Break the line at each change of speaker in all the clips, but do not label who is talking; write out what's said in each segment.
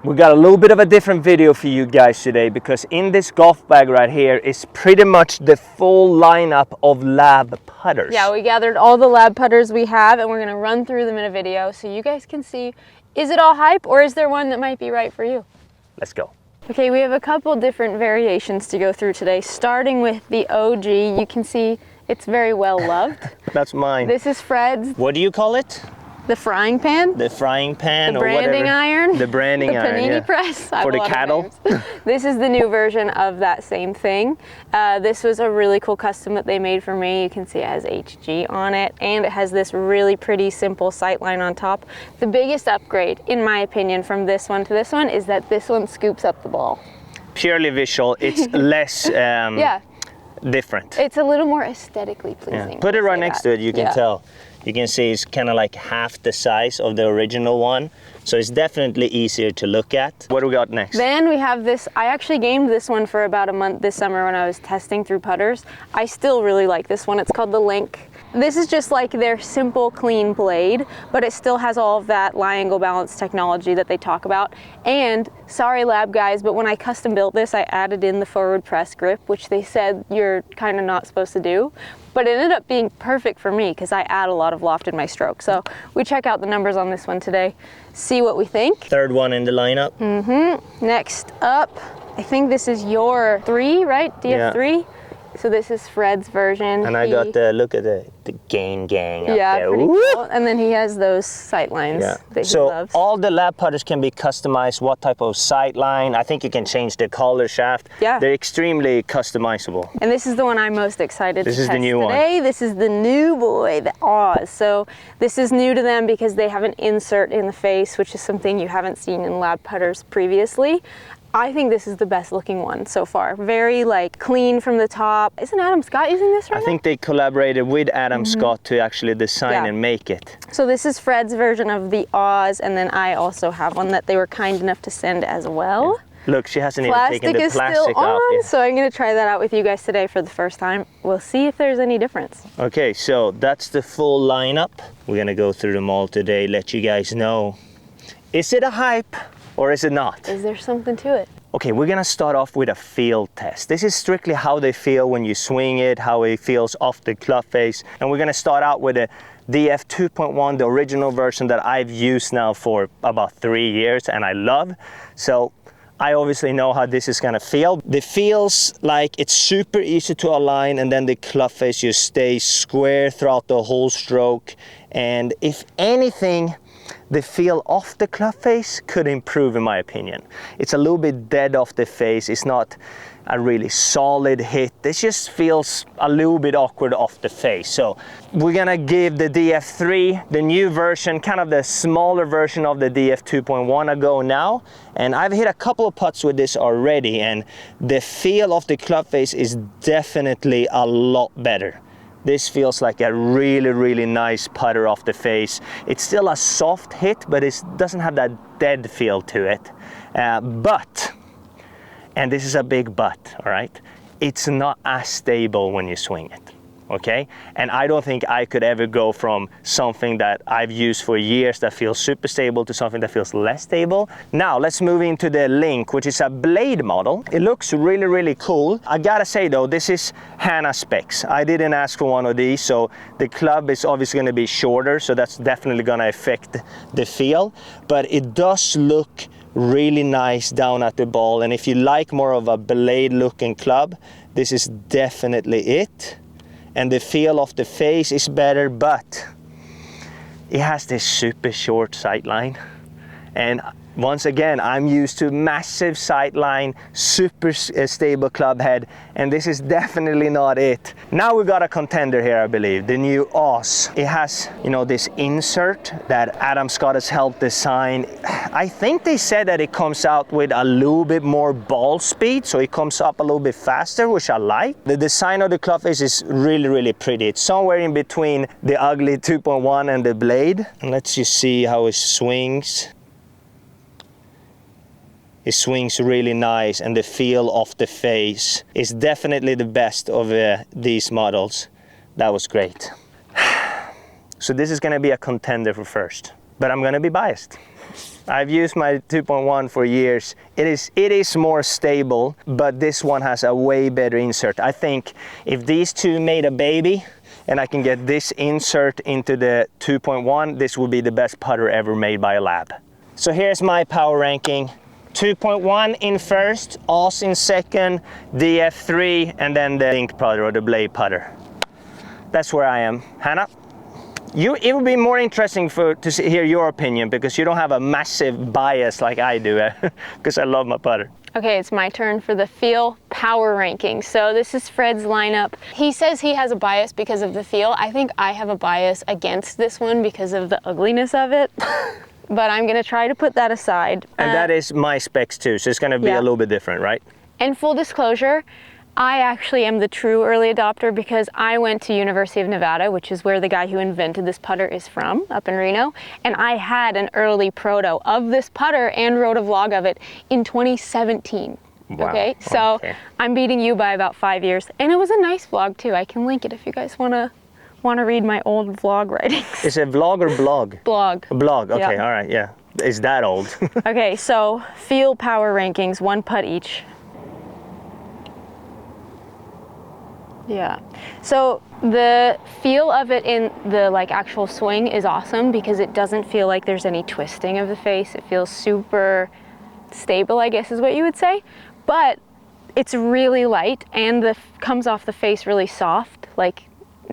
We got a little bit of a different video for you guys today, because in this golf bag right here is pretty much the full lineup of L.A.B putters.
Yeah, we gathered all the L.A.B putters we have, and we're gonna run through them in a video so you guys can see, is it all hype or is there one that might be right for you?
Let's go.
Okay, we have a couple different variations to go through today, starting with the OG. You can see it's very well loved.
That's mine.
This is Fred's.
What do you call it?
The frying pan.
The frying pan,
the
or whatever.
branding iron.
The branding iron,
panini
yeah.
press.
For the cattle.
This is the new version of that same thing. This was a really cool custom that they made for me. You can see it has HG on it, and it has this really pretty simple sight line on top. The biggest upgrade, in my opinion, from this one to this one is that this one scoops up the ball.
Purely visual, it's less
yeah.
different.
It's a little more aesthetically pleasing.
Yeah. Put it right next to it, you can tell. You can see it's kind of like half the size of the original one. So it's definitely easier to look at. What do we got next?
Then we have this. I actually gamed this one for about a month this summer when I was testing through putters. I still really like this one. It's called the Link. This is just like their simple, clean blade, but it still has all of that lie angle balance technology that they talk about. And sorry L.A.B guys, but when I custom built this, I added in the forward press grip, which they said you're kind of not supposed to do. But it ended up being perfect for me because I add a lot of loft in my stroke. So we check out the numbers on this one today, see what we think.
Third one in the lineup.
Mm-hmm. Next up, I think this is your 3, right? DF3? Yeah. So this is Fred's version.
And I got the, look at the gain gang up there.
Pretty cool. And then he has those sight lines that he loves.
So all the L.A.B putters can be customized, what type of sight line. I think you can change the color shaft. Yeah. They're extremely customizable.
And this is the one I'm most excited to test
This is the new
today.
one.
This is the new boy, the Oz. So this is new to them because they have an insert in the face, which is something you haven't seen in L.A.B putters previously. I think this is the best looking one so far. Very like clean from the top. Isn't Adam Scott using this right now?
I think they collaborated with Adam Scott to actually design and make it.
So this is Fred's version of the Oz, and then I also have one that they were kind enough to send as well.
Yeah. Look, she hasn't even taken the plastic
off. Plastic is still on,
yet.
so I'm gonna try that out with you guys today for the first time. We'll see if there's any difference.
Okay, so that's the full lineup. We're gonna go through them all today, let you guys know. Is it a hype or is it not?
Is there something to it?
Okay, we're gonna start off with a feel test. This is strictly how they feel when you swing it, how it feels off the club face. And we're gonna start out with a DF2.1, the original version that I've used now for about 3 years and I love. So I obviously know how this is gonna feel. It feels like it's super easy to align, and then the club face just stays square throughout the whole stroke. And if anything, the feel off the club face could improve, in my opinion. It's a little bit dead off the face. It's not a really solid hit. This just feels a little bit awkward off the face. So we're gonna give the DF3, the new version, kind of the smaller version of the DF2.1 a go now. And I've hit a couple of putts with this already, and the feel of the club face is definitely a lot better. This feels like a really, really nice putter off the face. It's still a soft hit, but it doesn't have that dead feel to it. But, and this is a big but, all right? It's not as stable when you swing it, okay? And I don't think I could ever go from something that I've used for years that feels super stable to something that feels less stable. Now, let's move into the Link, which is a blade model. It looks really, really cool. I gotta say though, this is Hannah specs. I didn't ask for one of these, so the club is obviously gonna be shorter, so that's definitely gonna affect the feel. But it does look really nice down at the ball, and if you like more of a blade looking club, this is definitely it. And the feel of the face is better, but it has this super short sight line. And once again, I'm used to massive sight line, super stable club head, and this is definitely not it. Now we got a contender here, I believe, the new Oz. It has, you know, this insert that Adam Scott has helped design. I think they said that it comes out with a little bit more ball speed, so it comes up a little bit faster, which I like. The design of the club face is really, really pretty. It's somewhere in between the ugly 2.1 and the blade. And let's just see how it swings. It swings really nice, and the feel of the face is definitely the best of these models. That was great. So this is gonna be a contender for first. but I'm gonna be biased. I've used my 2.1 for years. It is more stable, but this one has a way better insert. I think if these two made a baby and I can get this insert into the 2.1, this will be the best putter ever made by a L.A.B. So here's my power ranking. 2.1 in first, Oz in second, DF3, and then the link putter or the blade putter. That's where I am. Hannah? It would be more interesting to hear your opinion because you don't have a massive bias like I do because I love my putter.
Okay, it's my turn for the feel power ranking. So this is Fred's lineup. He says he has a bias because of the feel. I think I have a bias against this one because of the ugliness of it. But I'm gonna try to put that aside.
And that is my specs too, so it's gonna be a little bit different, right?
And full disclosure, I actually am the true early adopter because I went to University of Nevada, which is where the guy who invented this putter is from, up in Reno. And I had an early proto of this putter and wrote a vlog of it in 2017. Wow. Okay, so I'm beating you by about 5 years. And it was a nice vlog too. I can link it if you guys wanna read my old vlog writings.
Is it vlog or blog?
Blog.
Blog, okay, all right, yeah. It's that old.
Okay, so feel power rankings, 1 putt each. Yeah, so the feel of it in the actual swing is awesome because it doesn't feel like there's any twisting of the face. It feels super stable, I guess is what you would say, but it's really light and comes off the face really soft, like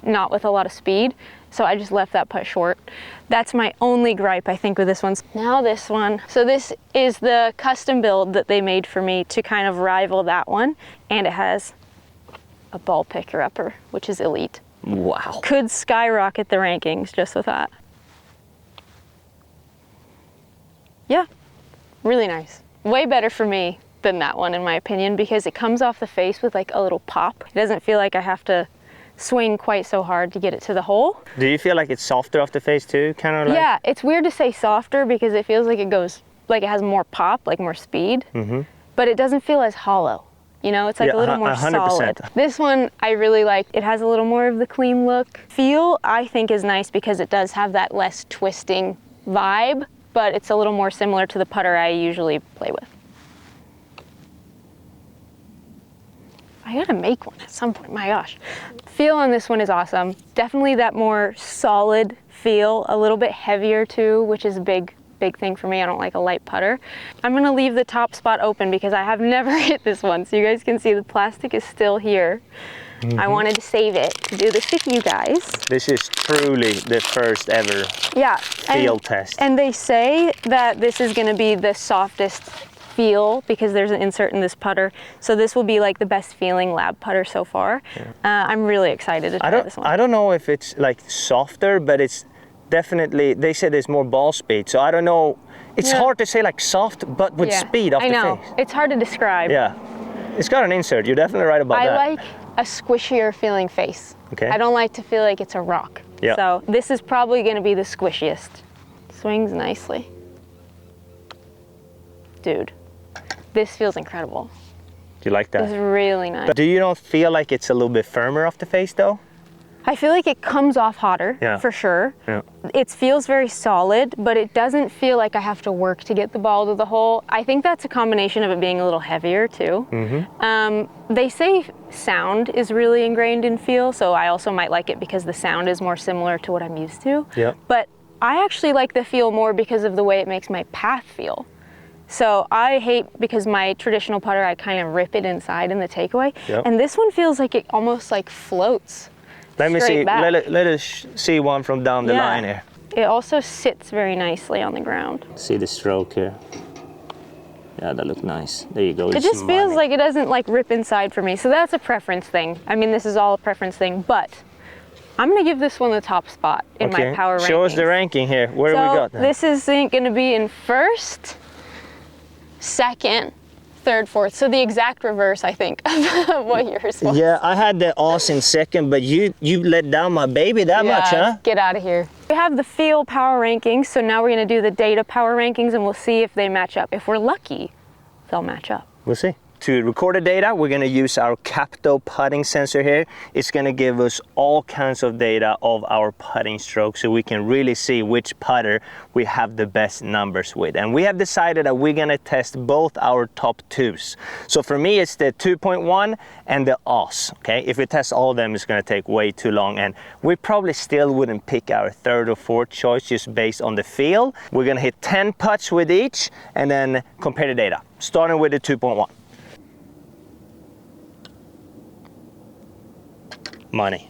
not with a lot of speed. So I just left that putt short. That's my only gripe, I think, with this one. Now this one. So this is the custom build that they made for me to kind of rival that one, and it has a ball picker upper, which is elite.
Wow.
Could skyrocket the rankings just with that. Yeah, really nice. Way better for me than that one in my opinion because it comes off the face with like a little pop. It doesn't feel like I have to swing quite so hard to get it to the hole. Do
you feel like it's softer off the face too? Kind of like?
Yeah, it's weird to say softer because it feels like it goes, like it has more pop, like more speed, but it doesn't feel as hollow. You know, it's like a little more 100%. Solid. This one I really like. It has a little more of the clean look. Feel, I think, is nice because it does have that less twisting vibe, but it's a little more similar to the putter I usually play with. I gotta make one at some point, my gosh. Feel on this one is awesome. Definitely that more solid feel, a little bit heavier too, which is a big thing for me. I don't like a light putter. I'm gonna leave the top spot open because I have never hit this one. So you guys can see the plastic is still here. I wanted to save it to do this with you guys.
This is truly the first ever field test.
And they say that this is gonna be the softest feel because there's an insert in this putter. So this will be like the best feeling L.A.B putter so far. I'm really excited to try this one.
I don't know if it's like softer, but it's definitely, they said there's more ball speed, so I don't know. It's hard to say like soft, but with speed off the face. I know,
it's hard to describe.
Yeah, it's got an insert, you're definitely right about that.
I like a squishier feeling face.
Okay.
I don't like to feel like it's a rock.
Yeah.
So this is probably gonna be the squishiest. Swings nicely. Dude, this feels incredible.
Do you like that?
It's really nice.
But do you not feel like it's a little bit firmer off the face though?
I feel like it comes off hotter, for sure.
Yeah.
It feels very solid, but it doesn't feel like I have to work to get the ball to the hole. I think that's a combination of it being a little heavier too. They say sound is really ingrained in feel, so I also might like it because the sound is more similar to what I'm used to.
Yeah.
But I actually like the feel more because of the way it makes my path feel. So I hate because my traditional putter, I kind of rip it inside in the takeaway.
Yep.
And this one feels like it almost like floats.
Let me see, let us see one from down the line here.
It also sits very nicely on the ground.
See the stroke here. Yeah, that looks nice. There you go.
It just feels like it doesn't like rip inside for me. So that's a preference thing. I mean, this is all a preference thing, but I'm gonna give this one the top spot in my power rankings.
Show us the ranking here. Where do we got that?
This is gonna be in first, second, third, fourth. So the exact reverse, I think, of what yours was.
Yeah, I had the Oz in second, but you let down my baby that much, huh?
Get out of here. We have the feel power rankings, so now we're gonna do the data power rankings and we'll see if they match up. If we're lucky, they'll match up.
We'll see. to record the data, we're going to use our CAPTO putting sensor here. It's going to give us all kinds of data of our putting stroke, so we can really see which putter we have the best numbers with. And we have decided that we're going to test both our top twos. So for me, it's the 2.1 and the AUS. Okay, if we test all of them, it's going to take way too long, and we probably still wouldn't pick our third or fourth choice just based on the feel. We're going to hit 10 putts with each and then compare the data, starting with the 2.1. Money.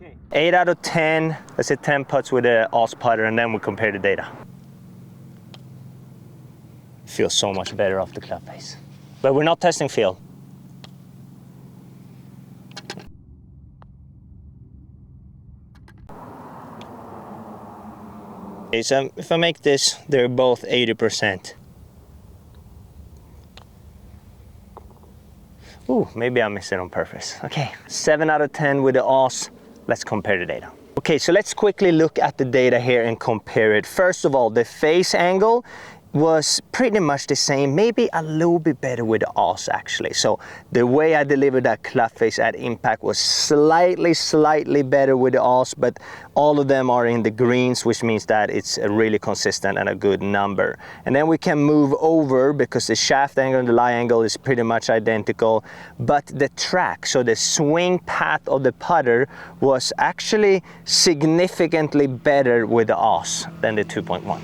Okay. 8 out of 10, let's say 10 putts with the AUS putter, and then we compare the data. Feels so much better off the club face. But we're not testing feel. Okay, so if I make this, they're both 80%. Ooh, maybe I missed it on purpose. Okay, 7 out of 10 with the AUS. Let's compare the data. Okay, so let's quickly look at the data here and compare it. First of all, the face angle was pretty much the same, maybe a little bit better with the AUS actually. So the way I delivered that club face at impact was slightly better with the AUS, but all of them are in the greens, which means that it's a really consistent and a good number. And then we can move over because the shaft angle and the lie angle is pretty much identical, but the track, so the swing path of the putter was actually significantly better with the AUS than the 2.1.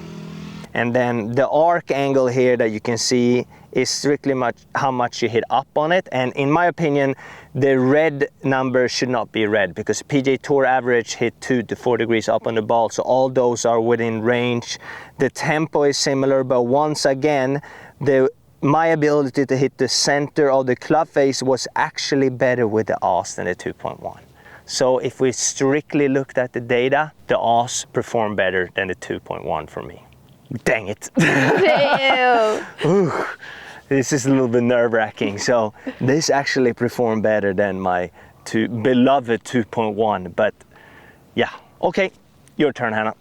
And then the arc angle here that you can see is strictly how much you hit up on it. And in my opinion, the red number should not be red because PGA Tour average hit 2 to 4 degrees up on the ball. So all those are within range. The tempo is similar, but once again, my ability to hit the center of the club face was actually better with the AUS than the 2.1. So if we strictly looked at the data, the AUS performed better than the 2.1 for me. Dang it.
Damn.
Ooh, this is a little bit nerve-wracking. So this actually performed better than my beloved 2.1, but yeah. Okay, your turn, Hannah.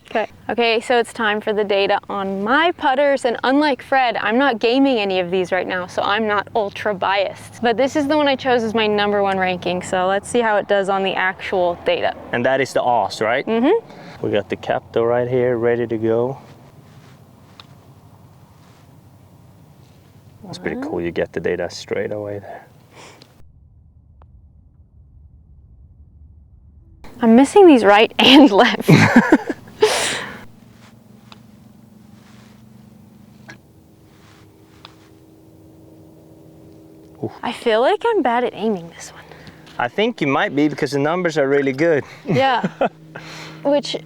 Okay, so it's time for the data on my putters, and unlike Fred, I'm not gaming any of these right now, so I'm not ultra biased. But this is the one I chose as my #1 ranking, so let's see how it does on the actual data.
And that is the AUS, right? Mm-hmm. We got the CAPTO right here, ready to go. That's pretty cool, you get the data straight away there.
I'm missing these right and left. I feel like I'm bad at aiming this one.
I think you might be because the numbers are really good.
Yeah, which,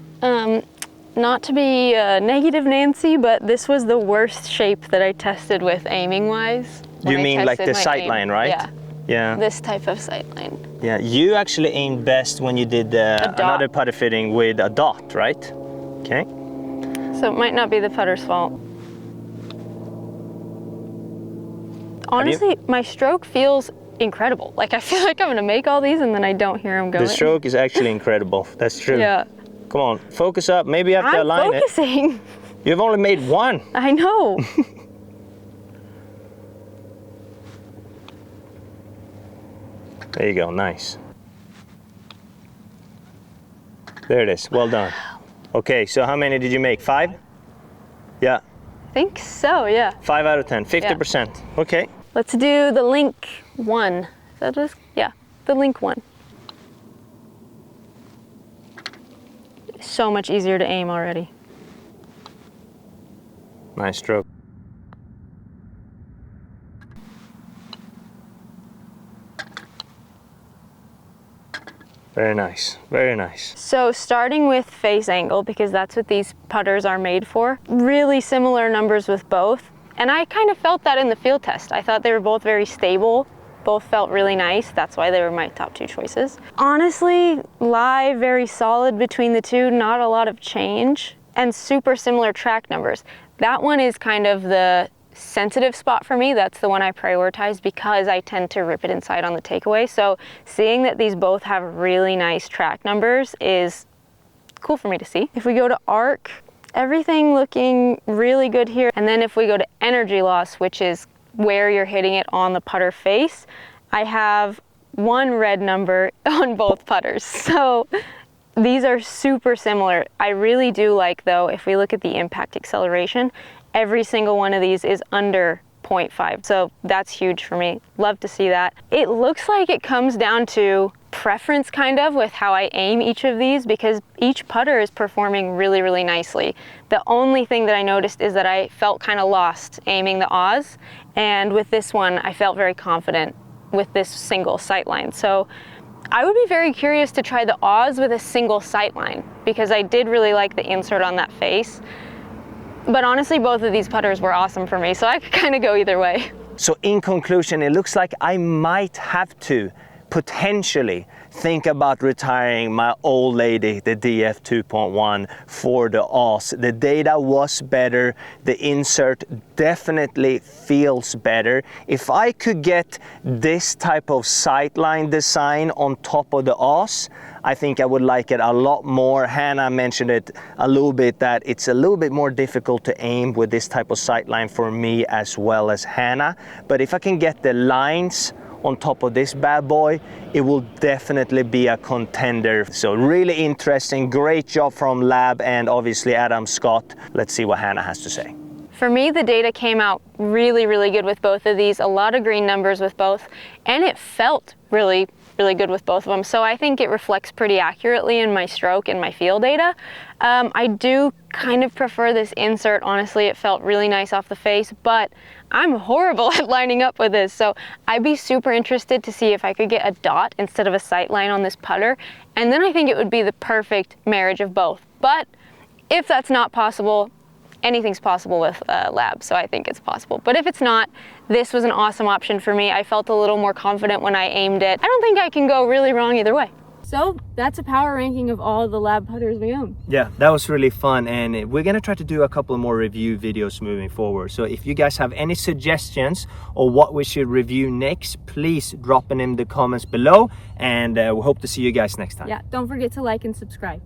not to be negative Nancy, but this was the worst shape that I tested with aiming-wise.
You mean like the sight line, right?
Yeah.
Yeah.
This type of sight line.
Yeah, you actually aimed best when you did another putter fitting with a dot, right? Okay.
So it might not be the putter's fault. Honestly, my stroke feels incredible. Like I feel like I'm gonna make all these and then I don't hear them going.
The stroke is actually incredible. That's true.
Yeah.
Come on, focus up. Maybe you have to align it.
I'm focusing.
You've only made one.
I know.
There you go, nice. There it is, well done. Okay, so how many did you make? 5? Yeah.
I think so, yeah.
5 out of 10, 50%. Yeah. Okay.
Let's do the link 1. Is that this? Yeah, the link 1. So much easier to aim already.
Nice stroke. Very nice, very nice.
So starting with face angle, because that's what these putters are made for, really similar numbers with both. And I kind of felt that in the field test. I thought they were both very stable, both felt really nice. That's why they were my top 2 choices. Honestly, lie very solid between the two, not a lot of change, and super similar track numbers. That one is kind of the sensitive spot for me. That's the one I prioritize because I tend to rip it inside on the takeaway. So seeing that these both have really nice track numbers is cool for me to see. If we go to arc, everything looking really good here. And then if we go to energy loss, which is where you're hitting it on the putter face, I have one red number on both putters. So these are super similar. I really do like, though, if we look at the impact acceleration, every single one of these is under 0.5. So that's huge for me. Love to see that. It looks like it comes down to preference kind of with how I aim each of these, because each putter is performing really, really nicely. The only thing that I noticed is that I felt kind of lost aiming the Oz, and with this one I felt very confident with this single sightline. So I would be very curious to try the Oz with a single sightline, because I did really like the insert on that face. But honestly, both of these putters were awesome for me, so I could kind of go either way.
So in conclusion, it looks like I might have to potentially think about retiring my old lady, the DF2.1, for the Oz. The data was better, the insert definitely feels better. If I could get this type of sightline design on top of the Oz, I think I would like it a lot more. Hannah mentioned it a little bit, that it's a little bit more difficult to aim with this type of sightline for me as well as Hannah. But if I can get the lines on top of this bad boy, it will definitely be a contender. So really interesting, great job from L.A.B and obviously Adam Scott. Let's see what Hannah has to say.
For me, the data came out really, really good with both of these. A lot of green numbers with both, and it felt really, really good with both of them. So I think it reflects pretty accurately in my stroke and my feel data. I do kind of prefer this insert. Honestly, it felt really nice off the face, but I'm horrible at lining up with this. So I'd be super interested to see if I could get a dot instead of a sight line on this putter. And then I think it would be the perfect marriage of both. But if that's not possible, anything's possible with L.A.B, so I think it's possible. But if it's not, this was an awesome option for me. I felt a little more confident when I aimed it. I don't think I can go really wrong either way. So that's a power ranking of all the L.A.B putters we own. Yeah, that was really fun, and we're gonna try to do a couple more review videos moving forward. So if you guys have any suggestions or what we should review next, please drop them in the comments below, and we hope to see you guys next time. Yeah, don't forget to like and subscribe.